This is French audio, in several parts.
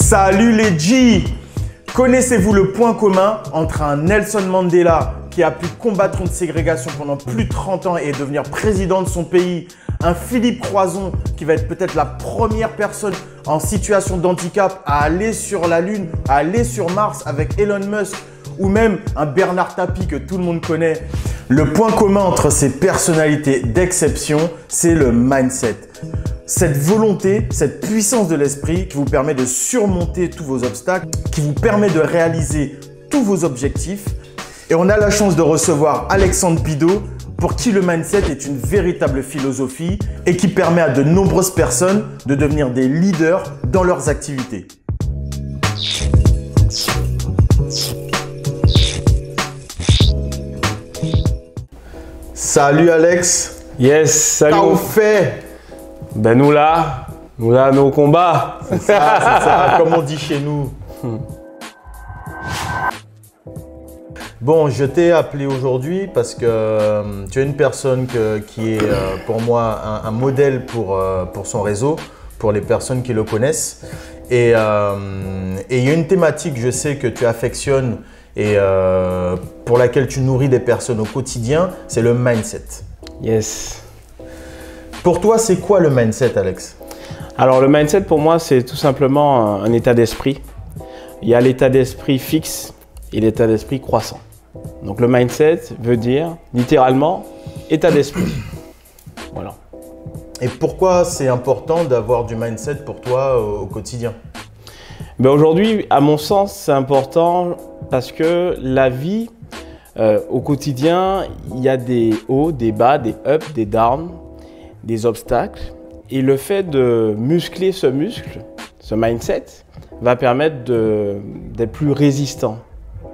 Salut les G! Connaissez-vous le point commun entre un Nelson Mandela qui a pu combattre une ségrégation pendant plus de 30 ans et devenir président de son pays, un Philippe Croizon qui va être peut-être la première personne en situation d'handicap à aller sur la Lune, à aller sur Mars avec Elon Musk, ou même un Bernard Tapie que tout le monde connaît? Le point commun entre ces personnalités d'exception, c'est le mindset. Cette volonté, cette puissance de l'esprit qui vous permet de surmonter tous vos obstacles, qui vous permet de réaliser tous vos objectifs. Et on a la chance de recevoir Alexandre Bidault, pour qui le mindset est une véritable philosophie et qui permet à de nombreuses personnes de devenir des leaders dans leurs activités. Salut Alex. Yes, salut. Qu'as-tu fait? Ben nous là, nos combats. C'est ça, comme on dit chez nous. Bon, je t'ai appelé aujourd'hui parce que tu es une personne qui est pour moi un modèle pour son réseau, pour les personnes qui le connaissent. Et il y a une thématique, je sais, que tu affectionnes et pour laquelle tu nourris des personnes au quotidien, c'est le mindset. Yes. Pour toi, c'est quoi le mindset, Alex? Alors le mindset pour moi, c'est tout simplement un état d'esprit. Il y a l'état d'esprit fixe et l'état d'esprit croissant. Donc le mindset veut dire littéralement état d'esprit. Voilà. Et pourquoi c'est important d'avoir du mindset pour toi au quotidien? Ben aujourd'hui, à mon sens, c'est important parce que la vie, au quotidien, il y a des hauts, des bas, des ups, des downs, des obstacles. Et le fait de muscler ce muscle, ce mindset, va permettre d'être plus résistant,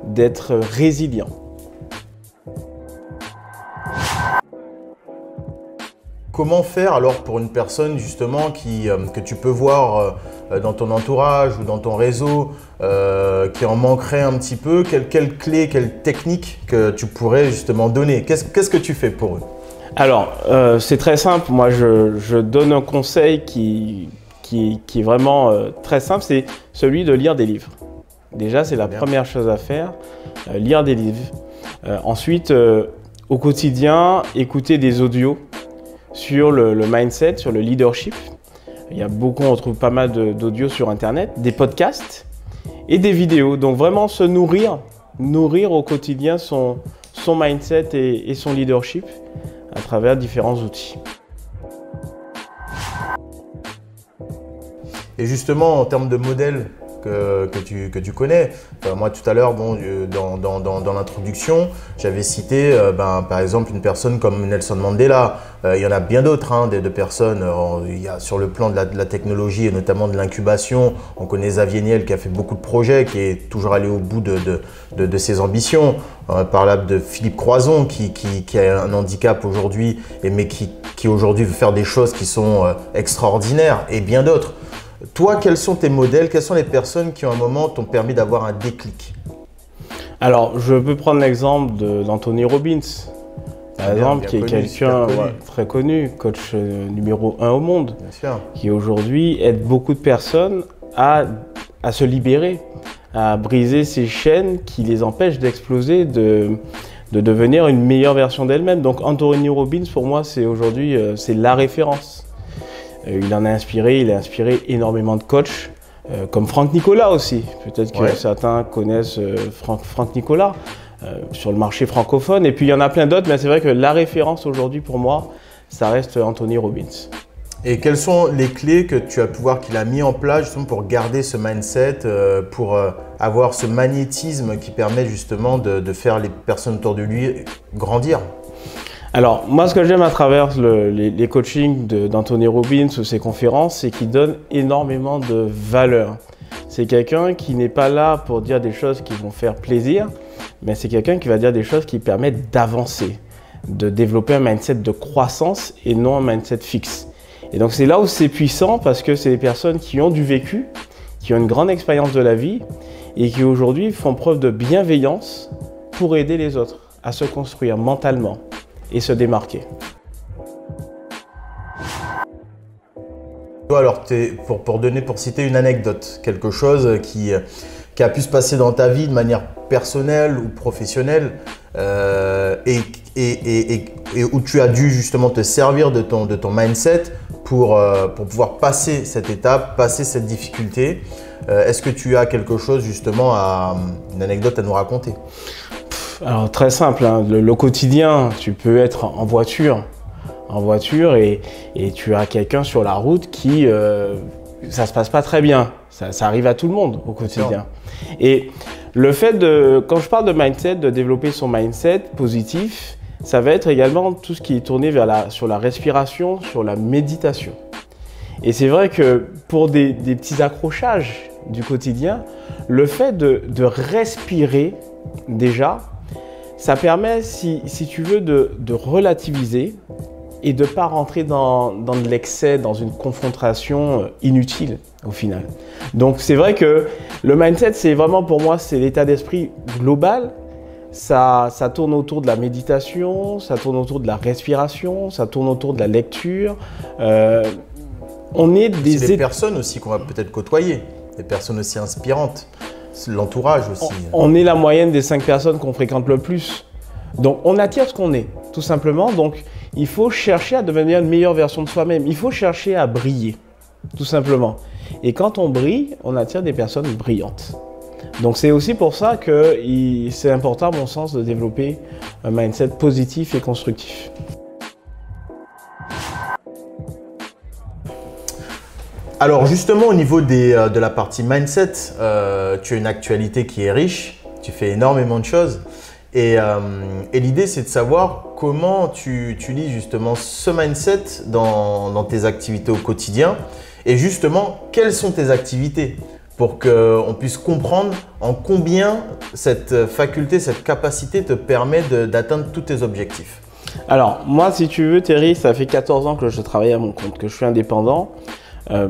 d'être résilient. Comment faire alors pour une personne justement que tu peux voir dans ton entourage ou dans ton réseau qui en manquerait un petit peu? Quelle clé, quelle technique que tu pourrais justement donner? Qu'est-ce que tu fais pour eux? Alors, c'est très simple. Moi, je donne un conseil qui est vraiment très simple. C'est celui de lire des livres. Déjà, c'est la première chose à faire, lire des livres. Ensuite, au quotidien, écouter des audios sur le mindset, sur le leadership. On trouve pas mal d'audios sur Internet, des podcasts et des vidéos. Donc vraiment se nourrir au quotidien son mindset et son leadership à travers différents outils. Et justement, en termes de modèles que tu connais, moi tout à l'heure, bon, dans l'introduction, j'avais cité par exemple une personne comme Nelson Mandela. Il y en a bien d'autres, hein, de personnes. Il y a sur le plan de la technologie et notamment de l'incubation, on connaît Xavier Niel qui a fait beaucoup de projets, qui est toujours allé au bout de ses ambitions. On parle de Philippe Croizon qui a un handicap aujourd'hui, mais qui aujourd'hui veut faire des choses qui sont extraordinaires, et bien d'autres. Toi, quels sont tes modèles? Quelles sont les personnes qui, à un moment, t'ont permis d'avoir un déclic? Alors, je peux prendre l'exemple d'Anthony Robbins, par exemple, qui est quelqu'un très connu, coach numéro 1 au monde, qui aujourd'hui aide beaucoup de personnes à se libérer, à briser ces chaînes qui les empêchent d'exploser, de devenir une meilleure version d'elle-même. Donc, Anthony Robbins, pour moi, c'est aujourd'hui la référence. Il a inspiré énormément de coachs, comme Franck Nicolas aussi. Peut-être que certains connaissent Franck Nicolas sur le marché francophone. Et puis il y en a plein d'autres, mais c'est vrai que la référence aujourd'hui pour moi, ça reste Anthony Robbins. Et quelles sont les clés que tu as pu voir qu'il a mis en place justement pour garder ce mindset, pour avoir ce magnétisme qui permet justement de faire les personnes autour de lui grandir? Alors, moi, ce que j'aime à travers les coachings d'Anthony Robbins ou ses conférences, c'est qu'il donne énormément de valeur. C'est quelqu'un qui n'est pas là pour dire des choses qui vont faire plaisir, mais c'est quelqu'un qui va dire des choses qui permettent d'avancer, de développer un mindset de croissance et non un mindset fixe. Et donc, c'est là où c'est puissant parce que c'est des personnes qui ont du vécu, qui ont une grande expérience de la vie et qui aujourd'hui font preuve de bienveillance pour aider les autres à se construire mentalement et se démarquer. Alors, pour citer une anecdote, quelque chose qui a pu se passer dans ta vie de manière personnelle ou professionnelle et où tu as dû justement te servir de ton mindset pour pouvoir passer cette étape, passer cette difficulté. Est-ce que tu as quelque chose justement, une anecdote à nous raconter? Alors très simple, hein, le quotidien, tu peux être en voiture et tu as quelqu'un sur la route qui, ça se passe pas très bien. Ça arrive à tout le monde au quotidien. Et le fait quand je parle de mindset, de développer son mindset positif, ça va être également tout ce qui est tourné sur la respiration, sur la méditation. Et c'est vrai que pour des petits accrochages du quotidien, le fait de respirer déjà, ça permet, si tu veux, de relativiser et de ne pas rentrer dans de l'excès, dans une confrontation inutile au final. Donc c'est vrai que le mindset, c'est vraiment pour moi, c'est l'état d'esprit global. Ça tourne autour de la méditation, ça tourne autour de la respiration, ça tourne autour de la lecture. C'est des personnes aussi qu'on va peut-être côtoyer, des personnes aussi inspirantes, l'entourage aussi. On est la moyenne des 5 personnes qu'on fréquente le plus. Donc on attire ce qu'on est, tout simplement. Donc il faut chercher à devenir une meilleure version de soi-même. Il faut chercher à briller, tout simplement. Et quand on brille, on attire des personnes brillantes. Donc c'est aussi pour ça que c'est important, à mon sens, de développer un mindset positif et constructif. Alors justement, au niveau de la partie mindset, tu as une actualité qui est riche, tu fais énormément de choses. Et l'idée, c'est de savoir comment tu utilises justement ce mindset dans tes activités au quotidien. Et justement, quelles sont tes activités pour qu'on puisse comprendre en combien cette faculté, cette capacité te permet d'atteindre tous tes objectifs. Alors, moi, si tu veux, Thierry, ça fait 14 ans que je travaille à mon compte, que je suis indépendant.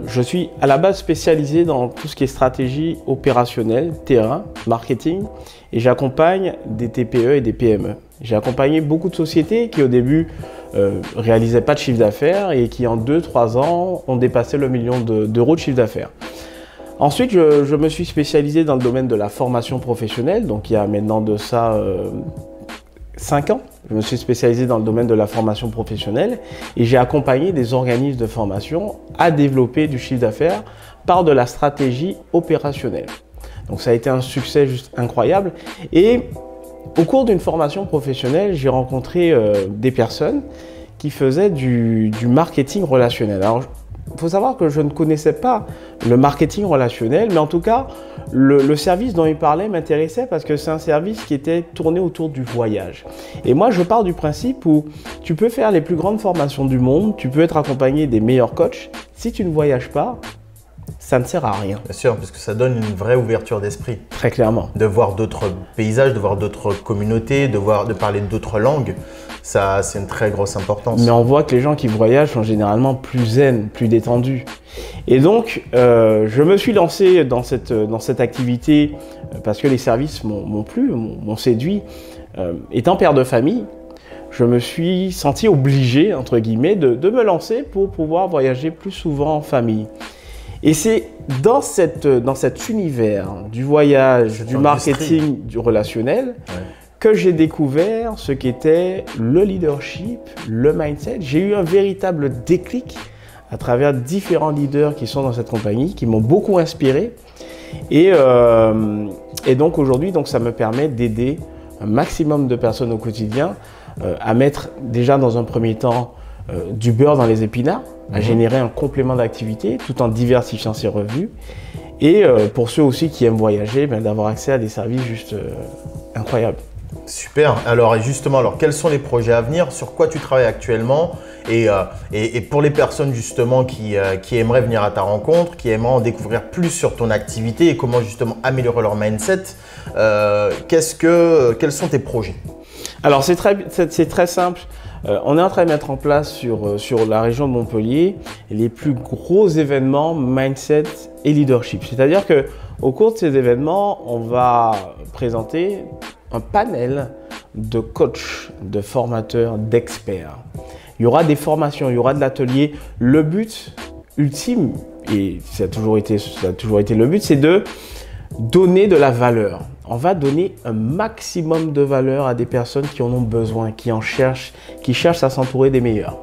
Je suis à la base spécialisé dans tout ce qui est stratégie opérationnelle, terrain, marketing, et j'accompagne des TPE et des PME. J'ai accompagné beaucoup de sociétés qui au début réalisaient pas de chiffre d'affaires et qui en 2-3 ans ont dépassé le million d'euros de chiffre d'affaires. Ensuite, je me suis spécialisé dans le domaine de la formation professionnelle, donc il y a maintenant de ça 5 ans. Je me suis spécialisé dans le domaine de la formation professionnelle et j'ai accompagné des organismes de formation à développer du chiffre d'affaires par de la stratégie opérationnelle. Donc ça a été un succès juste incroyable. Et au cours d'une formation professionnelle, j'ai rencontré des personnes qui faisaient du marketing relationnel. Alors, il faut savoir que je ne connaissais pas le marketing relationnel, mais en tout cas, le service dont il parlait m'intéressait parce que c'est un service qui était tourné autour du voyage. Et moi, je pars du principe où tu peux faire les plus grandes formations du monde, tu peux être accompagné des meilleurs coachs. Si tu ne voyages pas, ça ne sert à rien. Bien sûr, parce que ça donne une vraie ouverture d'esprit. Très clairement. De voir d'autres paysages, de voir d'autres communautés, de parler d'autres langues. Ça, c'est une très grosse importance. Mais on voit que les gens qui voyagent sont généralement plus zen, plus détendus. Et donc, je me suis lancé dans cette activité parce que les services m'ont plu, m'ont séduit. Étant père de famille, je me suis senti obligé, entre guillemets, de me lancer pour pouvoir voyager plus souvent en famille. Et c'est dans cet univers du voyage, du marketing, du relationnel, que j'ai découvert ce qu'était le leadership, le mindset. J'ai eu un véritable déclic à travers différents leaders qui sont dans cette compagnie, qui m'ont beaucoup inspiré. Et donc aujourd'hui, ça me permet d'aider un maximum de personnes au quotidien à mettre déjà dans un premier temps du beurre dans les épinards, à générer un complément d'activité tout en diversifiant ses revenus. Et pour ceux aussi qui aiment voyager, d'avoir accès à des services juste incroyables. Super. Alors justement, quels sont les projets à venir? Sur quoi tu travailles actuellement? Et pour les personnes justement qui aimeraient venir à ta rencontre, qui aimeraient en découvrir plus sur ton activité et comment justement améliorer leur mindset, quels sont tes projets? Alors c'est très simple. On est en train de mettre en place sur la région de Montpellier les plus gros événements mindset et leadership. C'est-à-dire qu'au cours de ces événements, on va présenter un panel de coachs, de formateurs, d'experts. Il y aura des formations, il y aura de l'atelier. Le but ultime, et ça a toujours été le but, c'est de donner de la valeur. On va donner un maximum de valeur à des personnes qui en ont besoin, qui cherchent à s'entourer des meilleurs.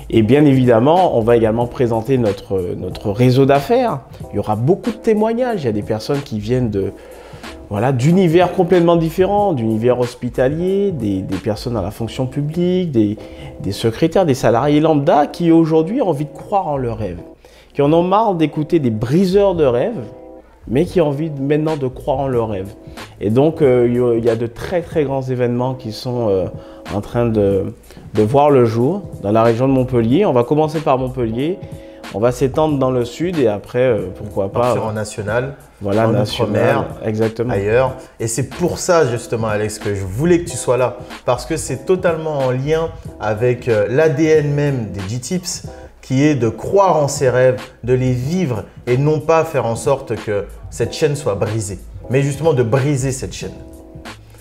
Et bien évidemment, on va également présenter notre réseau d'affaires. Il y aura beaucoup de témoignages. Il y a des personnes qui viennent d'univers complètement différents, d'univers hospitaliers, des personnes dans la fonction publique, des secrétaires, des salariés lambda qui aujourd'hui ont envie de croire en leurs rêves, qui en ont marre d'écouter des briseurs de rêves, mais qui ont envie maintenant de croire en leurs rêves. Et donc, il y a de très très grands événements qui sont en train de voir le jour dans la région de Montpellier. On va commencer par Montpellier, on va s'étendre dans le sud et après, pourquoi pas… en national, voilà, en outre-mer, exactement. Ailleurs. Et c'est pour ça justement, Alex, que je voulais que tu sois là, parce que c'est totalement en lien avec l'ADN même des G-Tips, qui est de croire en ses rêves, de les vivre et non pas faire en sorte que cette chaîne soit brisée, mais justement de briser cette chaîne.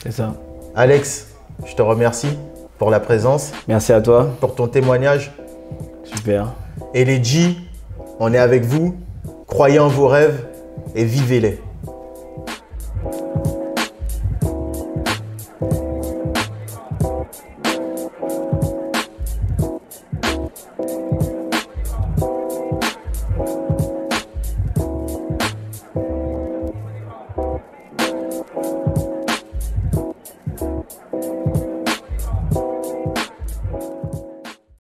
C'est ça. Alex, je te remercie pour la présence. Merci à toi. Pour ton témoignage. Super. Et les G, on est avec vous. Croyez en vos rêves et vivez-les.